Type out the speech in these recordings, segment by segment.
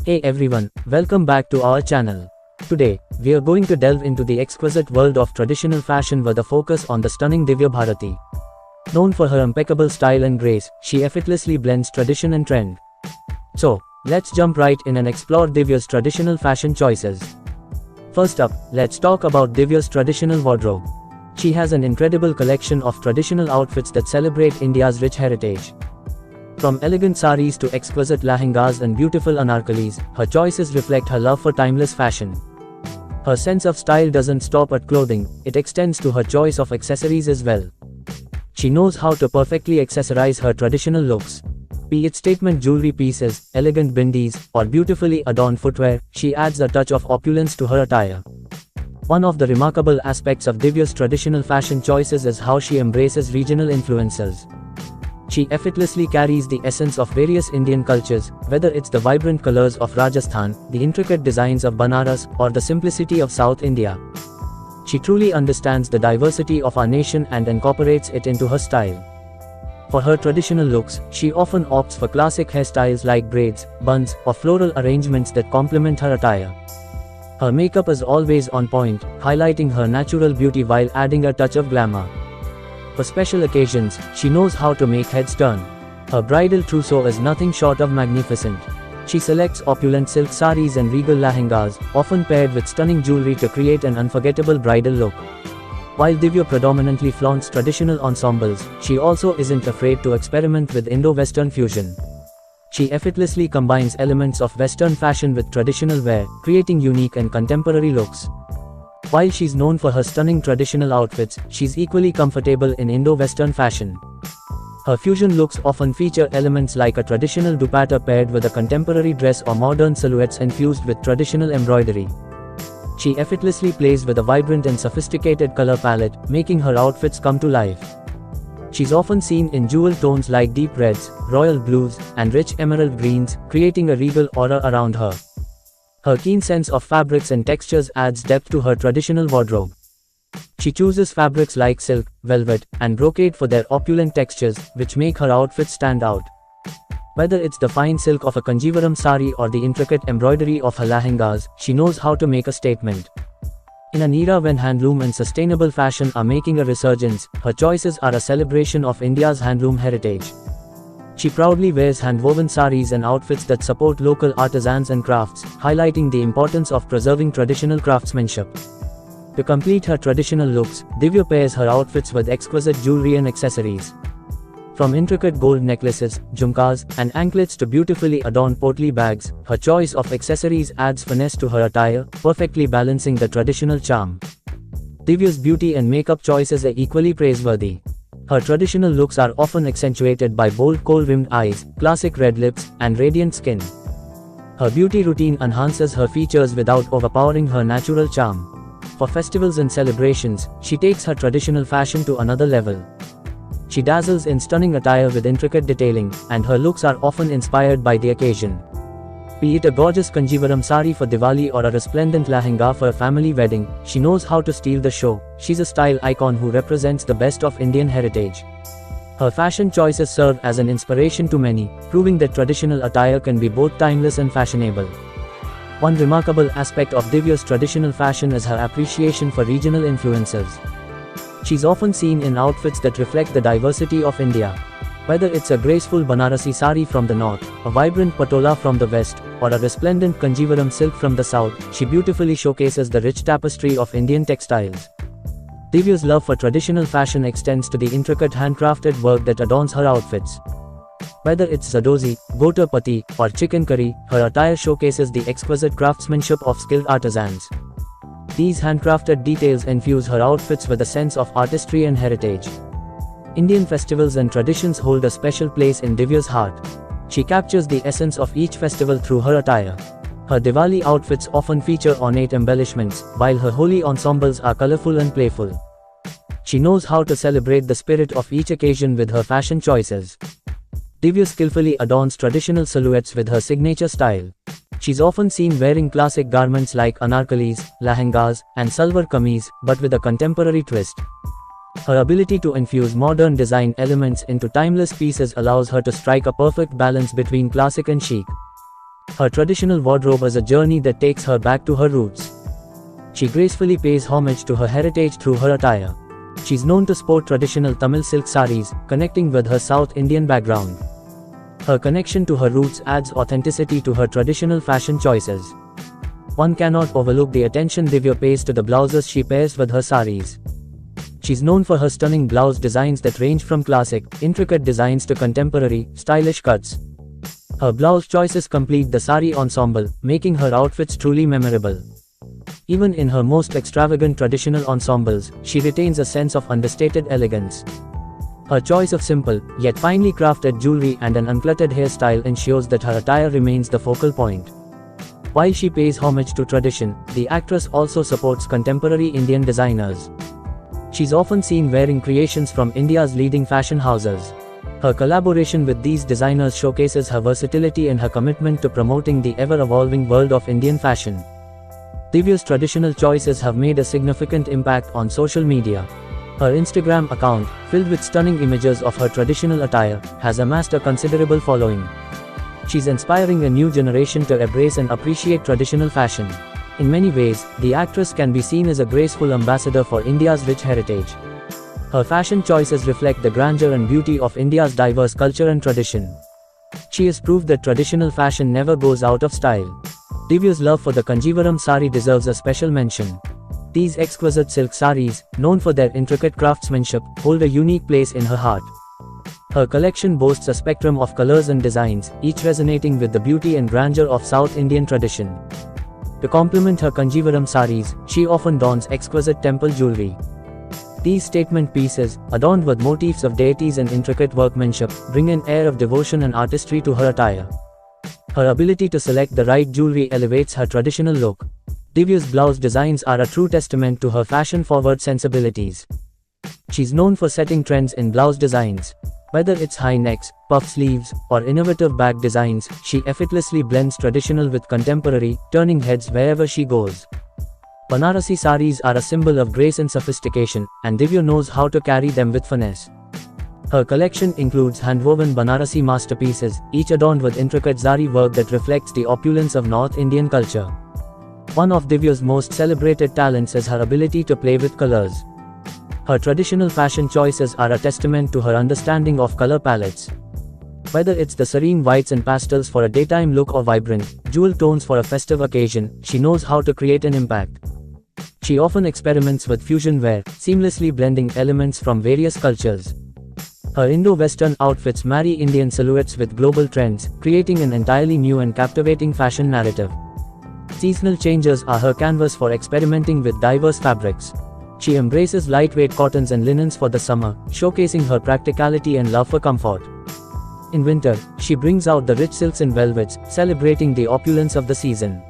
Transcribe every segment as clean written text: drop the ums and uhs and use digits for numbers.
Hey everyone, welcome back to our channel. Today, we are going to delve into the exquisite world of traditional fashion with a focus on the stunning Divya Bharati. Known for her impeccable style and grace, she effortlessly blends tradition and trend. So, let's jump right in and explore Divya's traditional fashion choices. First up, let's talk about Divya's traditional wardrobe. She has an incredible collection of traditional outfits that celebrate India's rich heritage. From elegant saris to exquisite lehengas and beautiful anarkalis, her choices reflect her love for timeless fashion. Her sense of style doesn't stop at clothing, it extends to her choice of accessories as well. She knows how to perfectly accessorize her traditional looks. Be it statement jewelry pieces, elegant bindis, or beautifully adorned footwear, she adds a touch of opulence to her attire. One of the remarkable aspects of Divya's traditional fashion choices is how she embraces regional influences. She effortlessly carries the essence of various Indian cultures, whether it's the vibrant colors of Rajasthan, the intricate designs of Banaras, or the simplicity of South India. She truly understands the diversity of our nation and incorporates it into her style. For her traditional looks, she often opts for classic hairstyles like braids, buns, or floral arrangements that complement her attire. Her makeup is always on point, highlighting her natural beauty while adding a touch of glamour. For special occasions, she knows how to make heads turn. Her bridal trousseau is nothing short of magnificent. She selects opulent silk saris and regal lehengas, often paired with stunning jewelry to create an unforgettable bridal look. While Divya predominantly flaunts traditional ensembles, she also isn't afraid to experiment with Indo-Western fusion. She effortlessly combines elements of Western fashion with traditional wear, creating unique and contemporary looks. While she's known for her stunning traditional outfits, she's equally comfortable in Indo-Western fashion. Her fusion looks often feature elements like a traditional dupatta paired with a contemporary dress or modern silhouettes infused with traditional embroidery. She effortlessly plays with a vibrant and sophisticated color palette, making her outfits come to life. She's often seen in jewel tones like deep reds, royal blues, and rich emerald greens, creating a regal aura around her. Her keen sense of fabrics and textures adds depth to her traditional wardrobe. She chooses fabrics like silk, velvet, and brocade for their opulent textures, which make her outfits stand out. Whether it's the fine silk of a Kanjivaram sari or the intricate embroidery of her lehengas, she knows how to make a statement. In an era when handloom and sustainable fashion are making a resurgence, her choices are a celebration of India's handloom heritage. She proudly wears hand-woven saris and outfits that support local artisans and crafts, highlighting the importance of preserving traditional craftsmanship. To complete her traditional looks, Divya pairs her outfits with exquisite jewelry and accessories. From intricate gold necklaces, jhumkas, and anklets to beautifully adorned portly bags, her choice of accessories adds finesse to her attire, perfectly balancing the traditional charm. Divya's beauty and makeup choices are equally praiseworthy. Her traditional looks are often accentuated by bold kohl-rimmed eyes, classic red lips, and radiant skin. Her beauty routine enhances her features without overpowering her natural charm. For festivals and celebrations, she takes her traditional fashion to another level. She dazzles in stunning attire with intricate detailing, and her looks are often inspired by the occasion. Be it a gorgeous Kanjivaram sari for Diwali or a resplendent lehenga for a family wedding, she knows how to steal the show. She's a style icon who represents the best of Indian heritage. Her fashion choices serve as an inspiration to many, proving that traditional attire can be both timeless and fashionable. One remarkable aspect of Divya's traditional fashion is her appreciation for regional influences. She's often seen in outfits that reflect the diversity of India. Whether it's a graceful Banarasi sari from the north, a vibrant patola from the west, or a resplendent Kanjivaram silk from the south, she beautifully showcases the rich tapestry of Indian textiles. Divya's love for traditional fashion extends to the intricate handcrafted work that adorns her outfits. Whether it's Zadozi, Gotarpati, or chicken curry, her attire showcases the exquisite craftsmanship of skilled artisans. These handcrafted details infuse her outfits with a sense of artistry and heritage. Indian festivals and traditions hold a special place in Divya's heart. She captures the essence of each festival through her attire. Her Diwali outfits often feature ornate embellishments, while her Holi ensembles are colorful and playful. She knows how to celebrate the spirit of each occasion with her fashion choices. Divya skillfully adorns traditional silhouettes with her signature style. She's often seen wearing classic garments like anarkalis, lehengas, and salwar kameez, but with a contemporary twist. Her ability to infuse modern design elements into timeless pieces allows her to strike a perfect balance between classic and chic. Her traditional wardrobe is a journey that takes her back to her roots. She gracefully pays homage to her heritage through her attire. She's known to sport traditional Tamil silk saris, connecting with her South Indian background. Her connection to her roots adds authenticity to her traditional fashion choices. One cannot overlook the attention Divya pays to the blouses she pairs with her saris. She's known for her stunning blouse designs that range from classic, intricate designs to contemporary, stylish cuts. Her blouse choices complete the sari ensemble, making her outfits truly memorable. Even in her most extravagant traditional ensembles, she retains a sense of understated elegance. Her choice of simple, yet finely crafted jewelry and an uncluttered hairstyle ensures that her attire remains the focal point. While she pays homage to tradition, the actress also supports contemporary Indian designers. She's often seen wearing creations from India's leading fashion houses. Her collaboration with these designers showcases her versatility and her commitment to promoting the ever-evolving world of Indian fashion. Divya's traditional choices have made a significant impact on social media. Her Instagram account, filled with stunning images of her traditional attire, has amassed a considerable following. She's inspiring a new generation to embrace and appreciate traditional fashion. In many ways, the actress can be seen as a graceful ambassador for India's rich heritage. Her fashion choices reflect the grandeur and beauty of India's diverse culture and tradition. She has proved that traditional fashion never goes out of style. Divya's love for the Kanjivaram sari deserves a special mention. These exquisite silk saris, known for their intricate craftsmanship, hold a unique place in her heart. Her collection boasts a spectrum of colors and designs, each resonating with the beauty and grandeur of South Indian tradition. To complement her Kanjivaram saris, she often dons exquisite temple jewelry. These statement pieces, adorned with motifs of deities and intricate workmanship, bring an air of devotion and artistry to her attire. Her ability to select the right jewelry elevates her traditional look. Divya's blouse designs are a true testament to her fashion-forward sensibilities. She's known for setting trends in blouse designs. Whether it's high necks, puff sleeves, or innovative bag designs, she effortlessly blends traditional with contemporary, turning heads wherever she goes. Banarasi saris are a symbol of grace and sophistication, and Divya knows how to carry them with finesse. Her collection includes hand-woven Banarasi masterpieces, each adorned with intricate zari work that reflects the opulence of North Indian culture. One of Divya's most celebrated talents is her ability to play with colors. Her traditional fashion choices are a testament to her understanding of color palettes. Whether it's the serene whites and pastels for a daytime look or vibrant, jewel tones for a festive occasion, she knows how to create an impact. She often experiments with fusion wear, seamlessly blending elements from various cultures. Her Indo-Western outfits marry Indian silhouettes with global trends, creating an entirely new and captivating fashion narrative. Seasonal changes are her canvas for experimenting with diverse fabrics. She embraces lightweight cottons and linens for the summer, showcasing her practicality and love for comfort. In winter, she brings out the rich silks and velvets, celebrating the opulence of the season.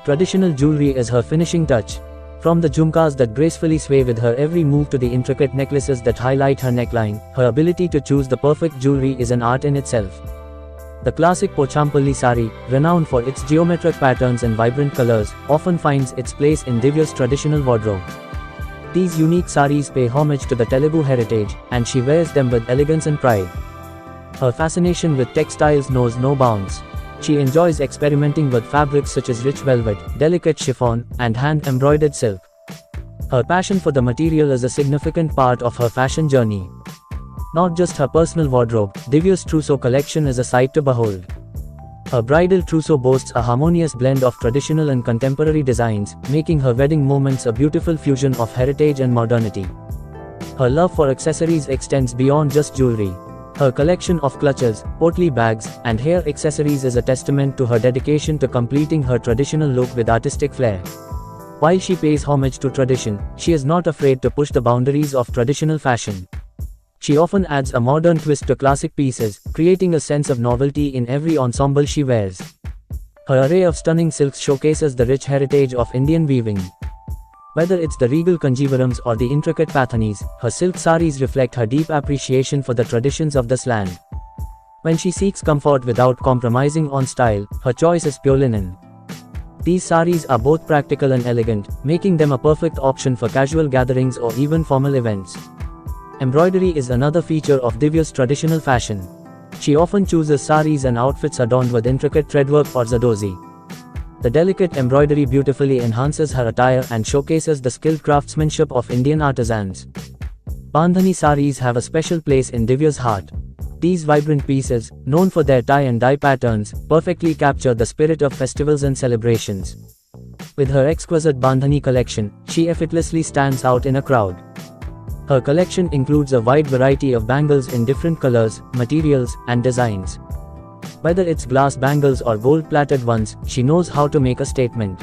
Traditional jewelry is her finishing touch. From the jhumkas that gracefully sway with her every move to the intricate necklaces that highlight her neckline, her ability to choose the perfect jewelry is an art in itself. The classic Pochampalli sari, renowned for its geometric patterns and vibrant colors, often finds its place in Divya's traditional wardrobe. These unique saris pay homage to the Telugu heritage, and she wears them with elegance and pride. Her fascination with textiles knows no bounds. She enjoys experimenting with fabrics such as rich velvet, delicate chiffon, and hand-embroidered silk. Her passion for the material is a significant part of her fashion journey. Not just her personal wardrobe, Divya's trousseau collection is a sight to behold. Her bridal trousseau boasts a harmonious blend of traditional and contemporary designs, making her wedding moments a beautiful fusion of heritage and modernity. Her love for accessories extends beyond just jewelry. Her collection of clutches, portly bags, and hair accessories is a testament to her dedication to completing her traditional look with artistic flair. While she pays homage to tradition, she is not afraid to push the boundaries of traditional fashion. She often adds a modern twist to classic pieces, creating a sense of novelty in every ensemble she wears. Her array of stunning silks showcases the rich heritage of Indian weaving. Whether it's the regal Kanjivarams or the intricate Pathanis, her silk saris reflect her deep appreciation for the traditions of this land. When she seeks comfort without compromising on style, her choice is pure linen. These saris are both practical and elegant, making them a perfect option for casual gatherings or even formal events. Embroidery is another feature of Divya's traditional fashion. She often chooses saris and outfits adorned with intricate threadwork or zardozi. The delicate embroidery beautifully enhances her attire and showcases the skilled craftsmanship of Indian artisans. Bandhani saris have a special place in Divya's heart. These vibrant pieces, known for their tie and dye patterns, perfectly capture the spirit of festivals and celebrations. With her exquisite Bandhani collection, she effortlessly stands out in a crowd. Her collection includes a wide variety of bangles in different colors, materials, and designs. Whether it's glass bangles or gold-plated ones, she knows how to make a statement.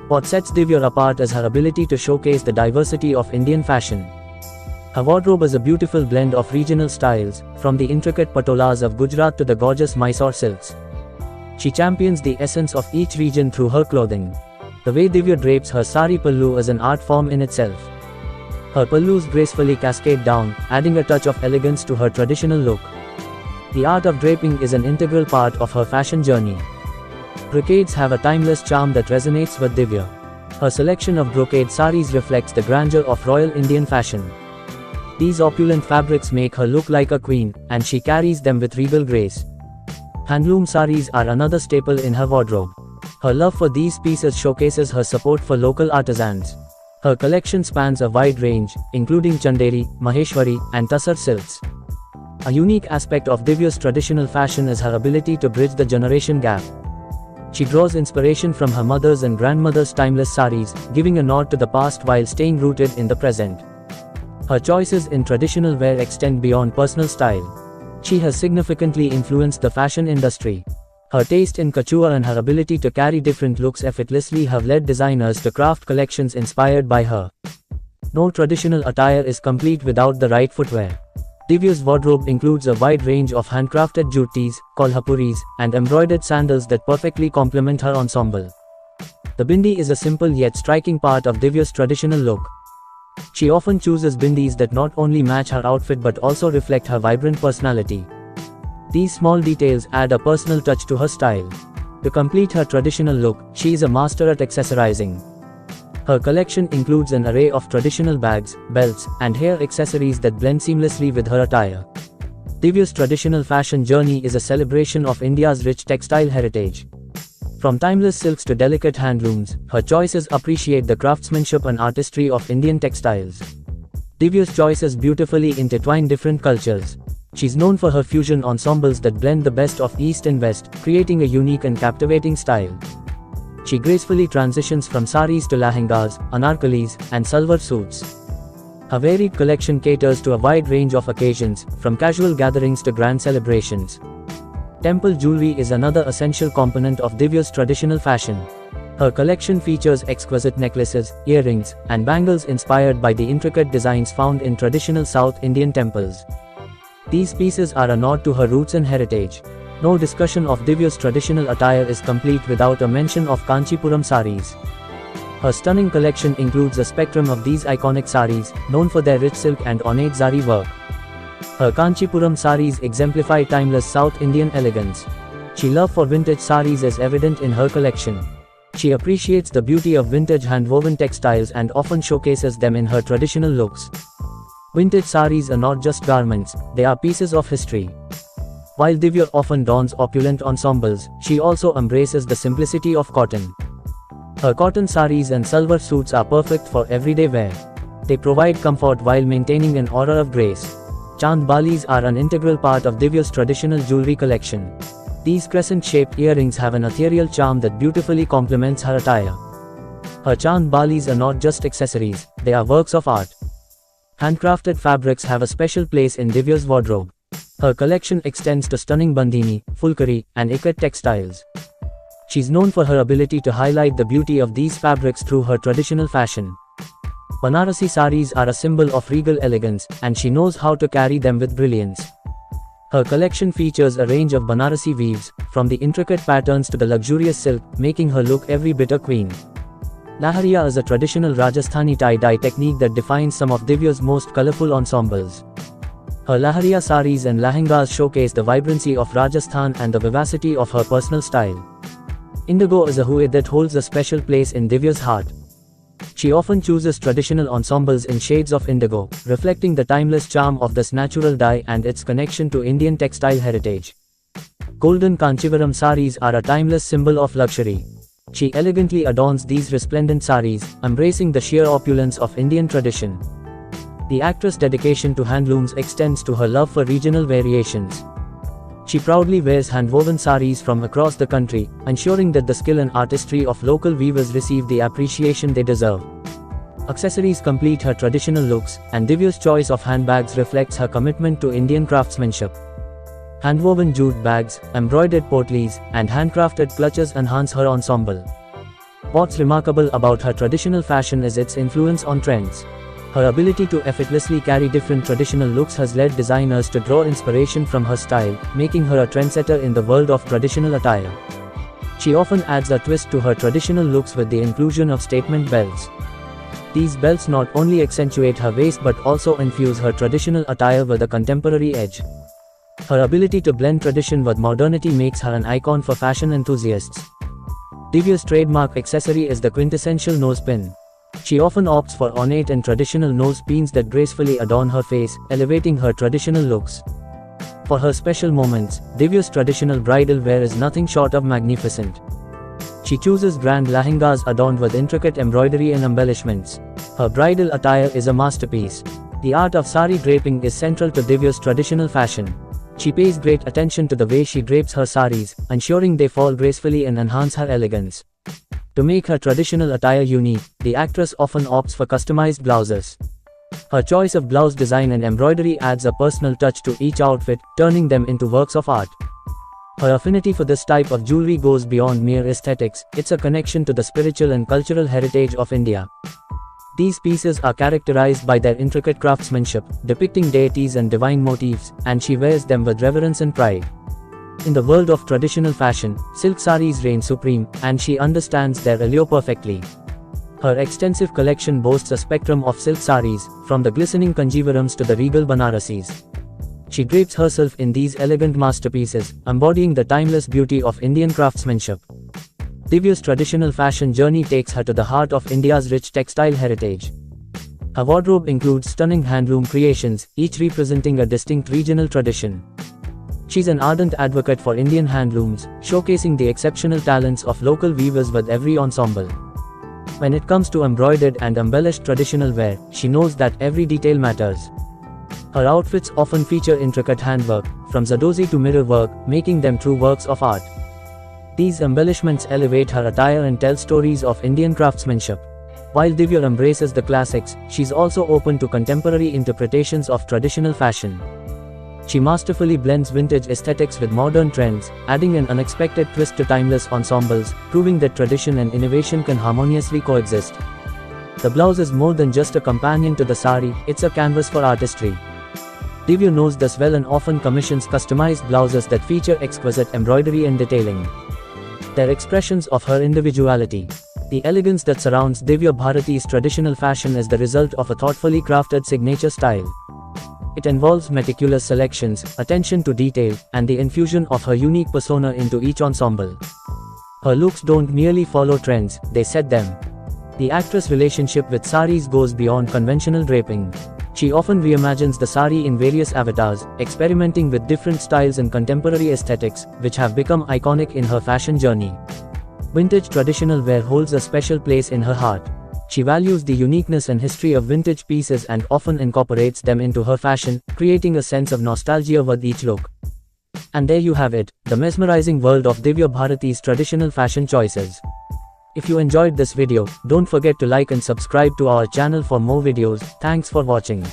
What sets Divya apart is her ability to showcase the diversity of Indian fashion. Her wardrobe is a beautiful blend of regional styles, from the intricate patolas of Gujarat to the gorgeous Mysore silks. She champions the essence of each region through her clothing. The way Divya drapes her sari pallu is an art form in itself. Her pallus gracefully cascade down, adding a touch of elegance to her traditional look. The art of draping is an integral part of her fashion journey. Brocades have a timeless charm that resonates with Divya. Her selection of brocade saris reflects the grandeur of royal Indian fashion. These opulent fabrics make her look like a queen, and she carries them with regal grace. Handloom saris are another staple in her wardrobe. Her love for these pieces showcases her support for local artisans. Her collection spans a wide range, including Chanderi, Maheshwari, and Tussar silks. A unique aspect of Divya's traditional fashion is her ability to bridge the generation gap. She draws inspiration from her mother's and grandmother's timeless saris, giving a nod to the past while staying rooted in the present. Her choices in traditional wear extend beyond personal style. She has significantly influenced the fashion industry. Her taste in couture and her ability to carry different looks effortlessly have led designers to craft collections inspired by her. No traditional attire is complete without the right footwear. Divya's wardrobe includes a wide range of handcrafted juttis, kolhapuris, and embroidered sandals that perfectly complement her ensemble. The bindi is a simple yet striking part of Divya's traditional look. She often chooses bindis that not only match her outfit but also reflect her vibrant personality. These small details add a personal touch to her style. To complete her traditional look, she is a master at accessorizing. Her collection includes an array of traditional bags, belts, and hair accessories that blend seamlessly with her attire. Divya's traditional fashion journey is a celebration of India's rich textile heritage. From timeless silks to delicate handlooms, her choices appreciate the craftsmanship and artistry of Indian textiles. Divya's choices beautifully intertwine different cultures. She's known for her fusion ensembles that blend the best of East and West, creating a unique and captivating style. She gracefully transitions from saris to lehengas, anarkalis, and salwar suits. Her varied collection caters to a wide range of occasions, from casual gatherings to grand celebrations. Temple jewelry is another essential component of Divya's traditional fashion. Her collection features exquisite necklaces, earrings, and bangles inspired by the intricate designs found in traditional South Indian temples. These pieces are a nod to her roots and heritage. No discussion of Divya's traditional attire is complete without a mention of Kanchipuram saris. Her stunning collection includes a spectrum of these iconic saris, known for their rich silk and ornate zari work. Her Kanchipuram saris exemplify timeless South Indian elegance. Her love for vintage saris is evident in her collection. She appreciates the beauty of vintage hand-woven textiles and often showcases them in her traditional looks. Vintage saris are not just garments, they are pieces of history. While Divya often dons opulent ensembles, she also embraces the simplicity of cotton. Her cotton saris and salwar suits are perfect for everyday wear. They provide comfort while maintaining an aura of grace. Chand balis are an integral part of Divya's traditional jewelry collection. These crescent-shaped earrings have an ethereal charm that beautifully complements her attire. Her chand balis are not just accessories, they are works of art. Handcrafted fabrics have a special place in Divya's wardrobe. Her collection extends to stunning bandhani, fulkari, and ikat textiles. She's known for her ability to highlight the beauty of these fabrics through her traditional fashion. Banarasi saris are a symbol of regal elegance, and she knows how to carry them with brilliance. Her collection features a range of Banarasi weaves, from the intricate patterns to the luxurious silk, making her look every bit a queen. Lahariya is a traditional Rajasthani tie-dye technique that defines some of Divya's most colorful ensembles. Her Lahariya saris and lehengas showcase the vibrancy of Rajasthan and the vivacity of her personal style. Indigo is a hue that holds a special place in Divya's heart. She often chooses traditional ensembles in shades of indigo, reflecting the timeless charm of this natural dye and its connection to Indian textile heritage. Golden Kanchivaram saris are a timeless symbol of luxury. She elegantly adorns these resplendent saris, embracing the sheer opulence of Indian tradition. The actress' dedication to handlooms extends to her love for regional variations. She proudly wears hand-woven saris from across the country, ensuring that the skill and artistry of local weavers receive the appreciation they deserve. Accessories complete her traditional looks, and Divya's choice of handbags reflects her commitment to Indian craftsmanship. Hand-woven jute bags, embroidered potleys, and handcrafted clutches enhance her ensemble. What's remarkable about her traditional fashion is its influence on trends. Her ability to effortlessly carry different traditional looks has led designers to draw inspiration from her style, making her a trendsetter in the world of traditional attire. She often adds a twist to her traditional looks with the inclusion of statement belts. These belts not only accentuate her waist but also infuse her traditional attire with a contemporary edge. Her ability to blend tradition with modernity makes her an icon for fashion enthusiasts. Divya's trademark accessory is the quintessential nose pin. She often opts for ornate and traditional nose pins that gracefully adorn her face, elevating her traditional looks. For her special moments, Divya's traditional bridal wear is nothing short of magnificent. She chooses grand lehengas adorned with intricate embroidery and embellishments. Her bridal attire is a masterpiece. The art of sari draping is central to Divya's traditional fashion. She pays great attention to the way she drapes her saris, ensuring they fall gracefully and enhance her elegance. To make her traditional attire unique, the actress often opts for customized blouses. Her choice of blouse design and embroidery adds a personal touch to each outfit, turning them into works of art. Her affinity for this type of jewelry goes beyond mere aesthetics, it's a connection to the spiritual and cultural heritage of India. These pieces are characterized by their intricate craftsmanship, depicting deities and divine motifs, and she wears them with reverence and pride. In the world of traditional fashion, silk saris reign supreme, and she understands their allure perfectly. Her extensive collection boasts a spectrum of silk saris, from the glistening Kanjivarams to the regal Banarasis. She drapes herself in these elegant masterpieces, embodying the timeless beauty of Indian craftsmanship. Divya's traditional fashion journey takes her to the heart of India's rich textile heritage. Her wardrobe includes stunning handloom creations, each representing a distinct regional tradition. She's an ardent advocate for Indian handlooms, showcasing the exceptional talents of local weavers with every ensemble. When it comes to embroidered and embellished traditional wear, she knows that every detail matters. Her outfits often feature intricate handwork, from zardozi to mirror work, making them true works of art. These embellishments elevate her attire and tell stories of Indian craftsmanship. While Divya embraces the classics, she's also open to contemporary interpretations of traditional fashion. She masterfully blends vintage aesthetics with modern trends, adding an unexpected twist to timeless ensembles, proving that tradition and innovation can harmoniously coexist. The blouse is more than just a companion to the sari, it's a canvas for artistry. Divya knows this well and often commissions customized blouses that feature exquisite embroidery and detailing. They're expressions of her individuality. The elegance that surrounds Divya Bharati's traditional fashion is the result of a thoughtfully crafted signature style. It involves meticulous selections, attention to detail, and the infusion of her unique persona into each ensemble. Her looks don't merely follow trends, they set them. The actress' relationship with saris goes beyond conventional draping. She often reimagines the sari in various avatars, experimenting with different styles and contemporary aesthetics, which have become iconic in her fashion journey. Vintage traditional wear holds a special place in her heart. She values the uniqueness and history of vintage pieces and often incorporates them into her fashion, creating a sense of nostalgia with each look. And there you have it, the mesmerizing world of Divya Bharati's traditional fashion choices. If you enjoyed this video, don't forget to like and subscribe to our channel for more videos. Thanks for watching.